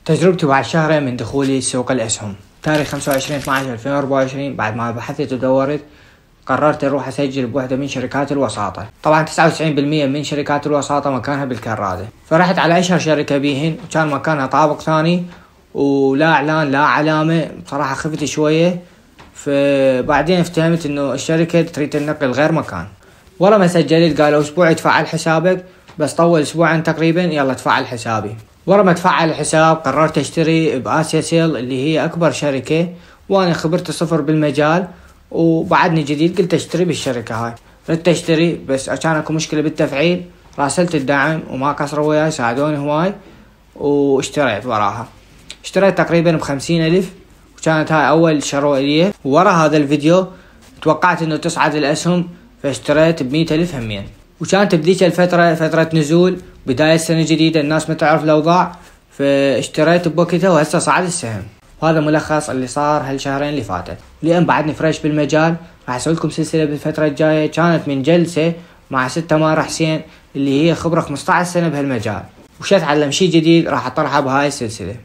تجربتي بعد شهرين من دخولي سوق الأسهم، تاريخ 25/12/2024. بعد ما بحثت ودورت قررت أروح أسجل بوحدة من شركات الوساطة. طبعا 99% من شركات الوساطة مكانها بالكرادة، فرحت على أشهر شركة بيهن وكان مكانها طابق ثاني ولا إعلان لا علامة. بصراحة خفت شوية، فبعدين افتهمت إنه الشركة تريد النقل غير مكان. ورا ما سجلت قالوا أسبوع يتفعل حسابك، بس طول أسبوعين تقريبا يلا تفعل حسابي. ورا ما تفعل الحساب قررت اشتري بآسيا سيل اللي هي أكبر شركة، وأنا خبرت صفر بالمجال وبعدني جديد، قلت اشتري بالشركة هاي. ردت اشتري بس كان اكو مشكلة بالتفعيل، راسلت الدعم وما قصروا وياي، ساعدوني هواي واشتريت وراها. اشتريت تقريبا ب50,000 وكانت هاي أول شروع لي. ورا هذا الفيديو توقعت انه تصعد الأسهم فاشتريت ب100,000 همين. وكانت بذيك الفترة فترة نزول بداية سنة جديدة، الناس ما تعرف الأوضاع، فاشتريت بوقتها وهسه صعد السهم. وهذا ملخص اللي صار هالشهرين اللي فاتت. لأن بعدني فريش بالمجال راح اسوي لكم سلسلة بالفترة الجاية، كانت من جلسة مع ست تمار حسين اللي هي خبرة 15 سنة بهالمجال، وش اتعلم شي جديد راح اطرحه بهاي السلسلة.